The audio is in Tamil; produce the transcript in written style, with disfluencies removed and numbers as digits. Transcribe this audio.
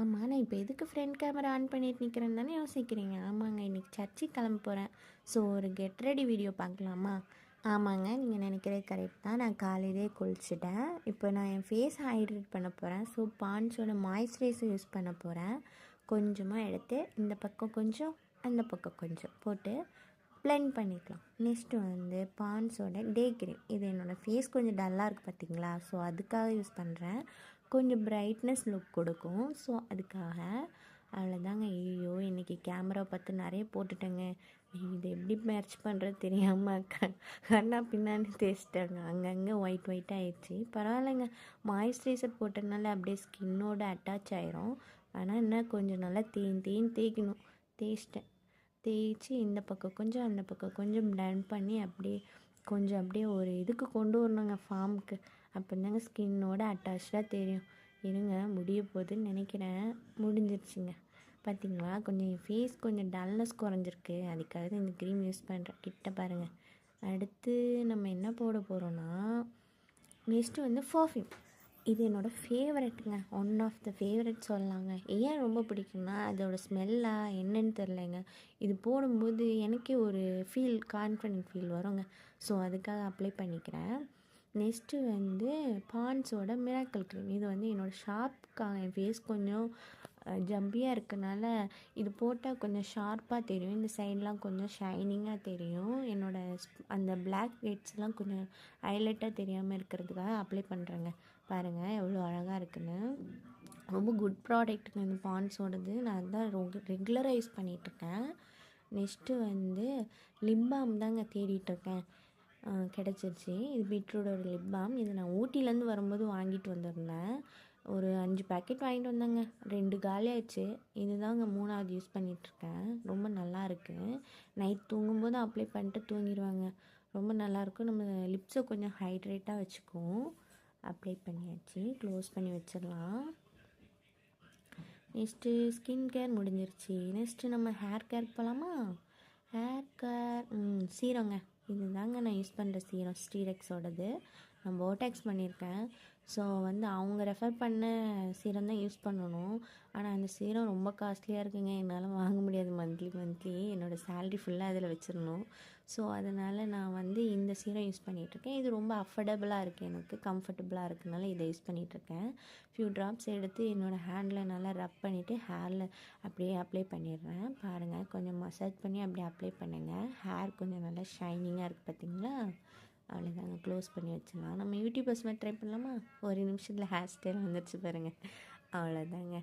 ஆமாம், நான் இப்போ எதுக்கு ஃப்ரண்ட் கேமரா ஆன் பண்ணிட்டு நிற்கிறேன்னு தானே யோசிக்கிறீங்க. ஆமாங்க, இன்றைக்கி சர்ச்சுக்கு கிளம்ப போகிறேன். ஸோ ஒரு கெட் ரெடி வீடியோ பார்க்கலாமா? ஆமாங்க, நீங்கள் நினைக்கிறது கரெக்ட் தான். நான் காலையிலே குளிச்சுட்டேன். இப்போ நான் என் ஃபேஸ் ஹைட்ரேட் பண்ண போகிறேன். ஸோ பான்ஸோட மாய்ஸ்சரைசர் யூஸ் பண்ண போகிறேன். கொஞ்சமாக எடுத்து இந்த பக்கம் கொஞ்சம் அந்த பக்கம் கொஞ்சம் போட்டு பிளெண்ட் பண்ணிக்கலாம். நெக்ஸ்ட்டு வந்து பான்ஸோட டே க்ரீம். இது என்னோடய ஃபேஸ் கொஞ்சம் டல்லாக இருக்குது பார்த்தீங்களா, ஸோ அதுக்காக யூஸ் பண்ணுறேன். கொஞ்சம் பிரைட்னஸ் லுக் கொடுக்கும். ஸோ அதுக்காக அவ்வளோதாங்க. ஐயோ, இன்றைக்கி கேமரா பார்த்து நிறைய போட்டுட்டேங்க. இது எப்படி மேட்ச் பண்ணுறது தெரியாமல் கண்ணா பின்னாடி தேய்ச்சிட்டாங்க. அங்கங்கே ஒயிட் ஆகிடுச்சு. பரவாயில்லைங்க, மாய்ஸ்சரைசர் போட்டதுனால அப்படியே ஸ்கின்னோட அட்டாச் ஆயிரும். ஆனால் என்ன, கொஞ்சம் நல்லா தேய்க்கணும். தேய்ச்சிட்டேன். தேய்ச்சி இந்த பக்கம் கொஞ்சம் அந்த பக்கம் கொஞ்சம் பிளெண்ட் பண்ணி அப்படியே ஒரு இதுக்கு கொண்டு வரணுங்க, ஃபார்முக்கு. அப்போ தாங்க ஸ்கின்னோட அட்டாச்சாக தெரியும். இருங்க, முடிய போகுதுன்னு நினைக்கிறேன். முடிஞ்சிருச்சுங்க. பார்த்திங்களா, கொஞ்சம் என் ஃபேஸ் கொஞ்சம் டல்னஸ் குறைஞ்சிருக்கு. அதுக்காக தான் இந்த க்ரீம் யூஸ் பண்ணுறேன். கிட்ட பாருங்கள். அடுத்து நம்ம என்ன போட போகிறோன்னா, நெக்ஸ்ட்டு வந்து பர்ஃப்யூம். இது என்னோடய ஃபேவரெட்டுங்க. ஒன் ஆஃப் த ஃபேவரெட் சொல்லலாங்க. ஏன் ரொம்ப பிடிக்கும்னா அதோடய ஸ்மெல்லாக என்னன்னு தெரிலங்க. இது போடும்போது எனக்கே ஒரு கான்ஃபிடென்ட் ஃபீல் வருங்க. ஸோ அதுக்காக அப்ளை பண்ணிக்கிறேன். நெக்ஸ்ட்டு வந்து பான்ஸோட மிராக்கிள் க்ரீம். இது வந்து என்னோடய ஷார்ப்காக என் ஃபேஸ் கொஞ்சம் ஜம்பியாக இருக்கனால இது போட்டால் கொஞ்சம் ஷார்ப்பாக தெரியும். இந்த சைட்லாம் கொஞ்சம் ஷைனிங்காக தெரியும். அந்த பிளாக் ஹெட்ஸ்லாம் கொஞ்சம் ஹைலைட்டாக தெரியாமல் இருக்கிறதுக்காக அப்ளை பண்ணுறேங்க. பாருங்கள் எவ்வளோ அழகாக இருக்குன்னு. ரொம்ப குட் ப்ராடக்ட்டுங்க இந்த பான்ஸோடது. நான் அதுதான் ரெகுலராக யூஸ் பண்ணிகிட்ருக்கேன். நெக்ஸ்ட்டு வந்து லிப் பாம் தாங்க தேடிட்டுருக்கேன். கிடச்சிருச்சு. இது பீட்ரூட்டோட லிப் பாம். இது நான் ஊட்டிலேருந்து வரும்போது வாங்கிட்டு வந்திருந்தேன். ஒரு 5 பேக்கெட் வாங்கிட்டு வந்தேங்க. 2 காலி ஆயிடுச்சு. இது தாங்க 3வது யூஸ் பண்ணிகிட்ருக்கேன். ரொம்ப நல்லா இருக்குது. நைட் தூங்கும்போது அப்ளை பண்ணிட்டு தூங்கிடுவாங்க. ரொம்ப நல்லாயிருக்கும். நம்ம லிப்ஸை கொஞ்சம் ஹைட்ரேட்டாக வச்சுக்குவோம். அப்ளை பண்ணியாச்சு. க்ளோஸ் பண்ணி வச்சிடலாம். நெக்ஸ்ட்டு ஸ்கின் கேர் முடிஞ்சிருச்சு. நெக்ஸ்ட்டு நம்ம ஹேர் கேர் போகலாமா? ஹேர் கேர் சீரங்க. இது தாங்க நான் யூஸ் பண்ணுற சீரம், ஸ்டீரெக்ஸோடது. நான் போடாக்ஸ் பண்ணியிருக்கேன். ஸோ வந்து அவங்க ரெஃபர் பண்ண சீரம் தான் யூஸ் பண்ணணும். ஆனால் அந்த சீரம் ரொம்ப காஸ்ட்லியாக இருக்குங்க. என்னால் வாங்க முடியாது. மந்த்லி என்னோடய சேலரி ஃபுல்லாக அதில் வச்சிடணும். ஸோ அதனால் நான் வந்து இந்த சீரம் யூஸ் பண்ணிகிட்ருக்கேன். இது ரொம்ப அஃபர்டபுளாக இருக்குது, எனக்கு கம்ஃபர்டபுளாக இருக்குனால இதை யூஸ் பண்ணிகிட்ருக்கேன். ஃபியூ ட்ராப்ஸ் எடுத்து என்னோடய ஹேண்டில் நல்லா ரப் பண்ணிவிட்டு ஹேரில் அப்படியே அப்ளை பண்ணிடுறேன். பாருங்கள், கொஞ்சம் மசாஜ் பண்ணி அப்படியே அப்ளை பண்ணுங்கள். ஹேர் கொஞ்சம் நல்லா ஷைனிங்காக இருக்குது பார்த்தீங்களா? அவ்வளோதாங்க, க்ளோஸ் பண்ணி வச்சிடலாம். நம்ம யூடியூபர்ஸ் மாதிரி ட்ரை பண்ணலாமா? ஒரு நிமிஷத்தில் ஹேர் ஸ்டைல் வந்துடுச்சு பாருங்கள். அவ்வளோதாங்க.